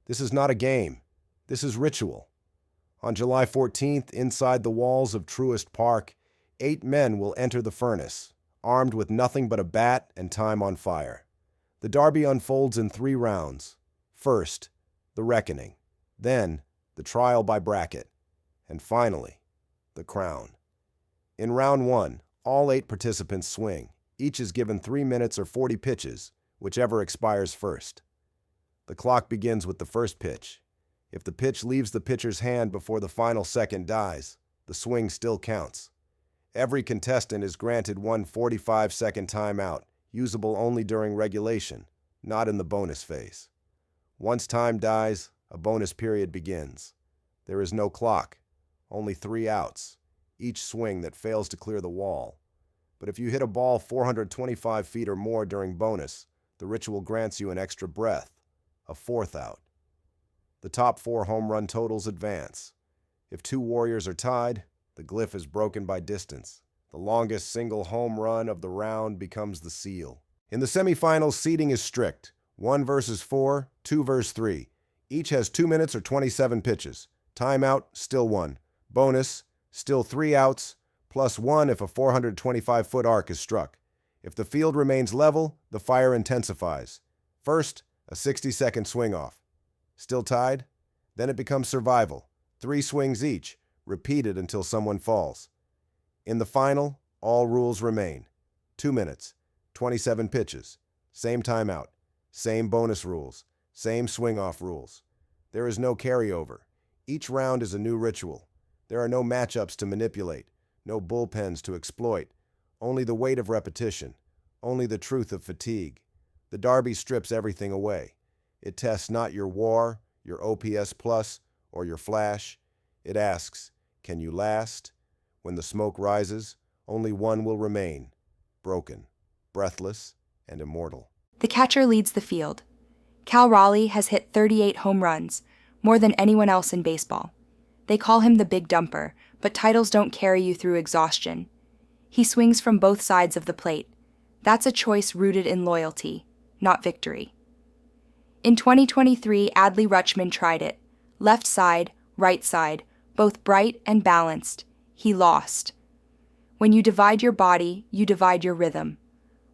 This is not a game. This is ritual. On July 14th, inside the walls of Truist Park, 8 men will enter the furnace, armed with nothing but a bat and time on fire. The derby unfolds in 3 rounds. First, the reckoning. Then, the trial by bracket. And finally, the crown. In round 1, all 8 participants swing. Each is given 3 minutes or 40 pitches, whichever expires first. The clock begins with the first pitch. If the pitch leaves the pitcher's hand before the final second dies, the swing still counts. Every contestant is granted one 45-second timeout, usable only during regulation, not in the bonus phase. Once time dies, a bonus period begins. There is no clock, only 3 outs, each swing that fails to clear the wall. But if you hit a ball 425 feet or more during bonus, the ritual grants you an extra breath, a 4th out. The top 4 home run totals advance. If 2 Warriors are tied, the glyph is broken by distance. The longest single home run of the round becomes the seal. In the semifinals, seeding is strict. 1 versus 4, 2 versus 3. Each has 2 minutes or 27 pitches. Timeout, still 1. Bonus, still 3 outs, plus 1 if a 425-foot arc is struck. If the field remains level, the fire intensifies. First, a 60-second swing-off. Still tied? Then it becomes survival. 3 swings each, repeated until someone falls. In the final, all rules remain. 2 minutes, 27 pitches, same timeout, same bonus rules, same swing-off rules. There is no carryover. Each round is a new ritual. There are no matchups to manipulate, no bullpens to exploit, only the weight of repetition, only the truth of fatigue. The derby strips everything away. It tests not your WAR, your OPS plus, or your flash. It asks, can you last? When the smoke rises, only one will remain, broken, breathless, and immortal. The catcher leads the field. Cal Raleigh has hit 38 home runs, more than anyone else in baseball. They call him the Big Dumper, but titles don't carry you through exhaustion. He swings from both sides of the plate. That's a choice rooted in loyalty, not victory. In 2023, Adley Rutschman tried it. Left side, right side, both bright and balanced. He lost. When you divide your body, you divide your rhythm.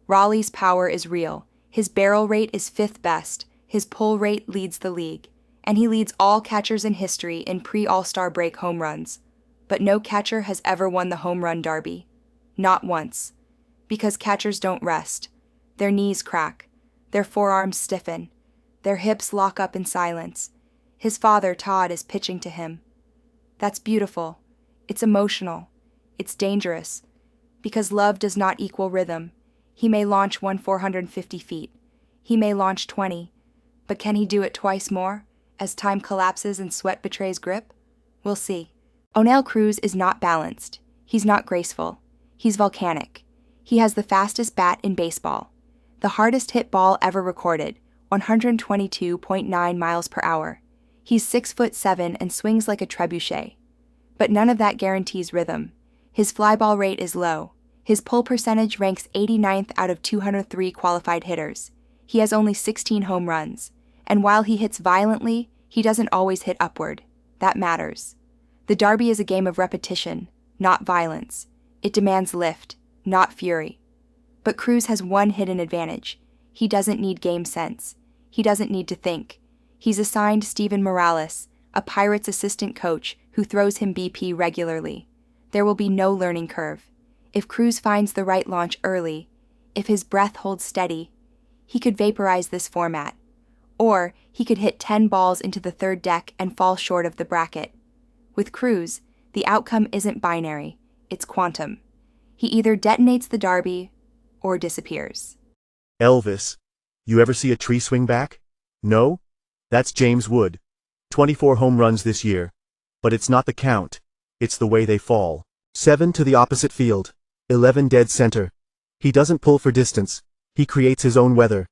Raleigh's power is real. His barrel rate is 5th best. His pull rate leads the league. And he leads all catchers in history in pre-All-Star break home runs. But no catcher has ever won the home run derby. Not once. Because catchers don't rest. Their knees crack. Their forearms stiffen. Their hips lock up in silence. His father, Todd, is pitching to him. That's beautiful. It's emotional. It's dangerous. Because love does not equal rhythm. He may launch one 450 feet. He may launch 20. But can he do it twice more, as time collapses and sweat betrays grip? We'll see. Oneil Cruz is not balanced. He's not graceful. He's volcanic. He has the fastest bat in baseball. The hardest hit ball ever recorded, 122.9 miles per hour. He's 6'7" and swings like a trebuchet. But none of that guarantees rhythm. His fly ball rate is low. His pull percentage ranks 89th out of 203 qualified hitters. He has only 16 home runs. And while he hits violently, he doesn't always hit upward. That matters. The derby is a game of repetition, not violence. It demands lift, not fury. But Cruz has one hidden advantage. He doesn't need game sense. He doesn't need to think. He's assigned Steven Morales, a Pirates assistant coach who throws him BP regularly. There will be no learning curve. If Cruz finds the right launch early, if his breath holds steady, he could vaporize this format. Or he could hit 10 balls into the third deck and fall short of the bracket. With Cruz, the outcome isn't binary, it's quantum. He either detonates the derby or disappears. Elvis, you ever see a tree swing back? No? That's James Wood. 24 home runs this year. But it's not the count, it's the way they fall. 7 to the opposite field, 11 dead center. He doesn't pull for distance, he creates his own weather.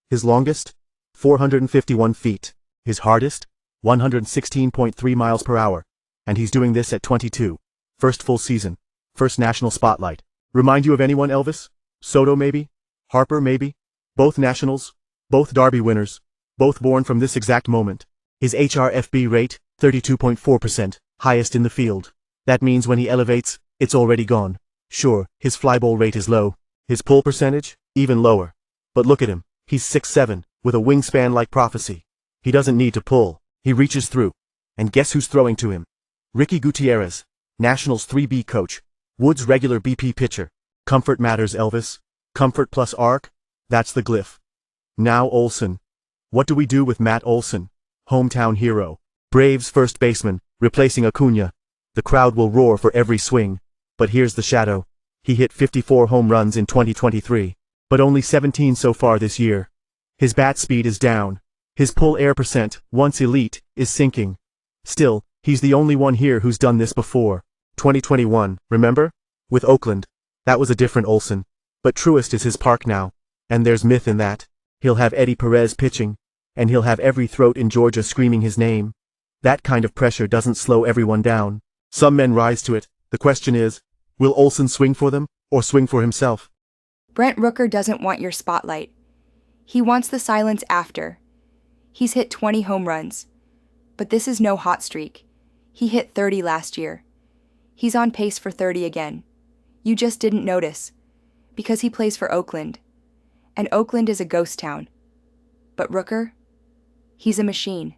His longest? 451 feet. His hardest? 116.3 miles per hour. And he's doing this at 22. First full season. First national spotlight. Remind you of anyone, Elvis? Soto maybe? Harper maybe? Both nationals? Both derby winners? Both born from this exact moment. His HRFB rate, 32.4%, highest in the field. That means when he elevates, it's already gone. Sure, his fly ball rate is low. His pull percentage, even lower. But look at him, he's 6'7", with a wingspan like prophecy. He doesn't need to pull, he reaches through. And guess who's throwing to him? Ricky Gutierrez, Nationals 3B coach, Wood's regular BP pitcher. Comfort matters, Elvis. Comfort plus arc, that's the glyph. Now Olson. What do we do with Matt Olson? Hometown hero. Braves first baseman, replacing Acuna. The crowd will roar for every swing. But here's the shadow. He hit 54 home runs in 2023, but only 17 so far this year. His bat speed is down. His pull air percent, once elite, is sinking. Still, he's the only one here who's done this before. 2021, remember? With Oakland. That was a different Olson. But Truist is his park now. And there's myth in that. He'll have Eddie Perez pitching. And he'll have every throat in Georgia screaming his name. That kind of pressure doesn't slow everyone down. Some men rise to it. The question is, will Olson swing for them, or swing for himself? Brent Rooker doesn't want your spotlight. He wants the silence after. He's hit 20 home runs. But this is no hot streak. He hit 30 last year. He's on pace for 30 again. You just didn't notice. Because he plays for Oakland. And Oakland is a ghost town. But Rooker? He's a machine.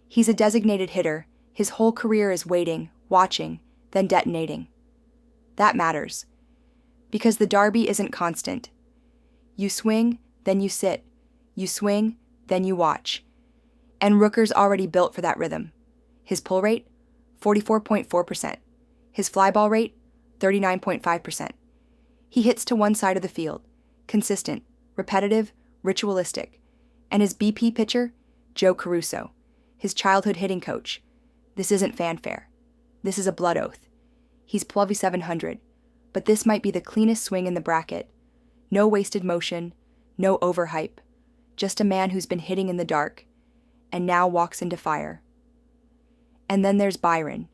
He's a designated hitter. His whole career is waiting, watching, then detonating. That matters. Because the derby isn't constant. You swing, then you sit. You swing, then you watch. And Rooker's already built for that rhythm. His pull rate, 44.4%. His fly ball rate, 39.5%. He hits to one side of the field. Consistent, repetitive, ritualistic. And his BP pitcher, Joe Caruso, his childhood hitting coach. This isn't fanfare. This is a blood oath. He's Pluvy 700, but this might be the cleanest swing in the bracket. No wasted motion, no overhype. Just a man who's been hitting in the dark, and now walks into fire. And then there's Byron.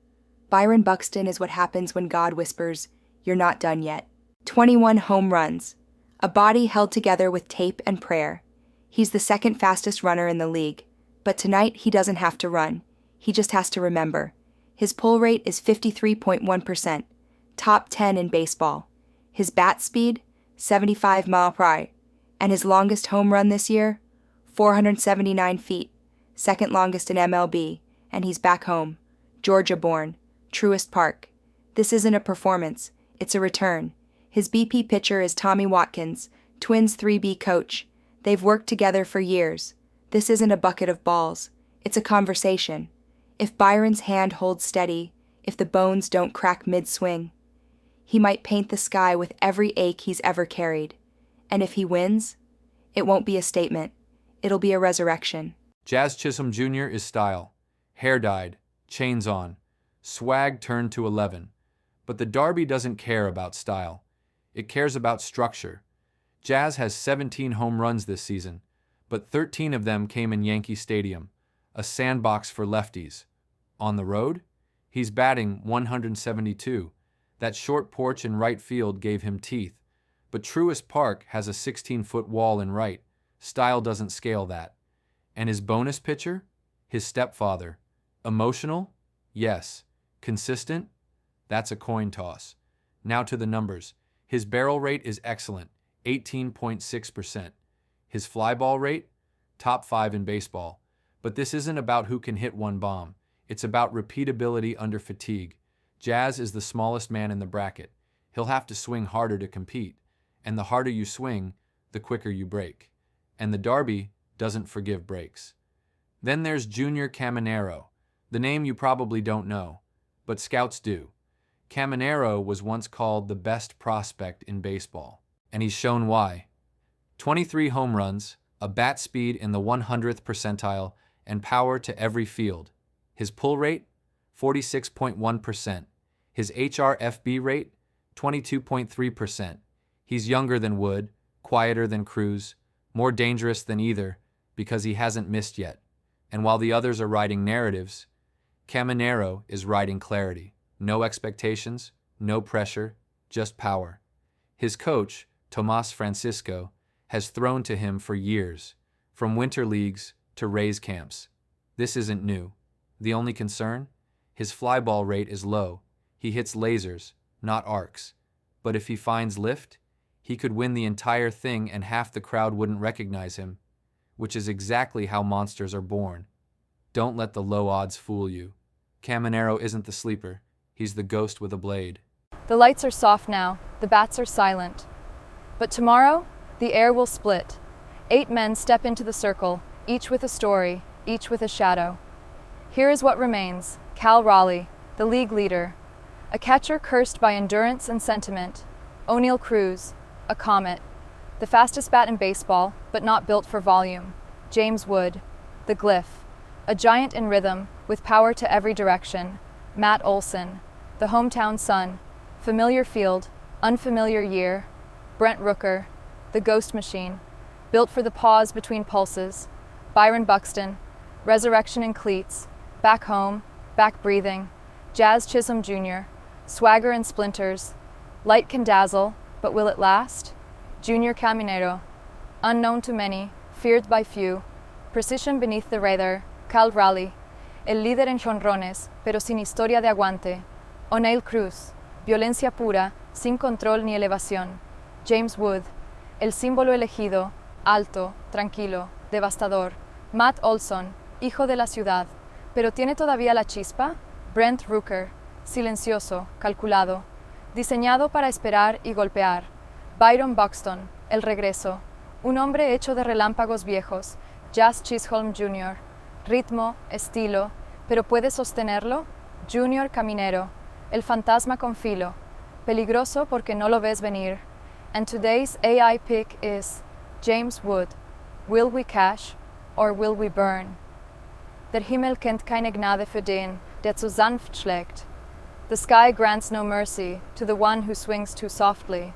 Byron Buxton is what happens when God whispers, "You're not done yet." 21 home runs. A body held together with tape and prayer. He's the second fastest runner in the league. But tonight he doesn't have to run. He just has to remember. His pull rate is 53.1%, top 10 in baseball. His bat speed, 75 mph. And his longest home run this year, 479 feet, second longest in MLB, and he's back home, Georgia-born, Truist Park. This isn't a performance, it's a return. His BP pitcher is Tommy Watkins, Twins 3B coach. They've worked together for years. This isn't a bucket of balls, it's a conversation. If Byron's hand holds steady, if the bones don't crack mid-swing, he might paint the sky with every ache he's ever carried. And if he wins, it won't be a statement. It'll be a resurrection. Jazz Chisholm Jr. is style. Hair dyed, chains on, swag turned to 11. But the Derby doesn't care about style. It cares about structure. Jazz has 17 home runs this season, but 13 of them came in Yankee Stadium, a sandbox for lefties. On the road, he's batting 172. That short porch in right field gave him teeth. But Truist Park has a 16-foot wall in right. Style doesn't scale that. And his bonus pitcher? His stepfather. Emotional? Yes. Consistent? That's a coin toss. Now to the numbers. His barrel rate is excellent, 18.6%. His fly ball rate? Top 5 in baseball. But this isn't about who can hit one bomb. It's about repeatability under fatigue. Jazz is the smallest man in the bracket. He'll have to swing harder to compete. And the harder you swing, the quicker you break. And the Derby doesn't forgive breaks. Then there's Junior Caminero, the name you probably don't know, but scouts do. Caminero was once called the best prospect in baseball, and he's shown why. 23 home runs, a bat speed in the 100th percentile, and power to every field. His pull rate, 46.1%. His HRFB rate, 22.3%. He's younger than Wood, quieter than Cruz, more dangerous than either, because he hasn't missed yet. And while the others are riding narratives, Caminero is riding clarity. No expectations, no pressure, just power. His coach, Tomas Francisco, has thrown to him for years, from winter leagues to Rays camps. This isn't new. The only concern? His fly ball rate is low. He hits lasers, not arcs. But if he finds lift, he could win the entire thing and half the crowd wouldn't recognize him, which is exactly how monsters are born. Don't let the low odds fool you. Caminero isn't the sleeper. He's the ghost with a blade. The lights are soft now, the bats are silent. But tomorrow, the air will split. 8 men step into the circle, each with a story, each with a shadow. Here is what remains: Cal Raleigh, the league leader, a catcher cursed by endurance and sentiment; Oneil Cruz, a comet, the fastest bat in baseball, but not built for volume; James Wood, the glyph, a giant in rhythm, with power to every direction; Matt Olson, the hometown son, familiar field, unfamiliar year; Brent Rooker, the ghost machine, built for the pause between pulses; Byron Buxton, resurrection in cleats, back home, back breathing; Jazz Chisholm Jr., swagger in splinters, light can dazzle, but will it last? Junior Caminero, unknown to many, feared by few, precision beneath the radar; Cal Raleigh, el líder en jonrones, pero sin historia de aguante; Oneil Cruz, violencia pura, sin control ni elevación; James Wood, el símbolo elegido, alto, tranquilo, devastador; Matt Olson, hijo de la ciudad, pero ¿tiene todavía la chispa? Brent Rooker, silencioso, calculado, diseñado para esperar y golpear; Byron Buxton, el regreso, un hombre hecho de relámpagos viejos; Jazz Chisholm Jr., ritmo, estilo, pero ¿puede sostenerlo? Junior Caminero, el fantasma con filo, peligroso porque no lo ves venir. And today's AI pick is James Wood. Will we cash or will we burn? Der Himmel kennt keine Gnade für den, der zu sanft schlägt. The sky grants no mercy to the one who swings too softly.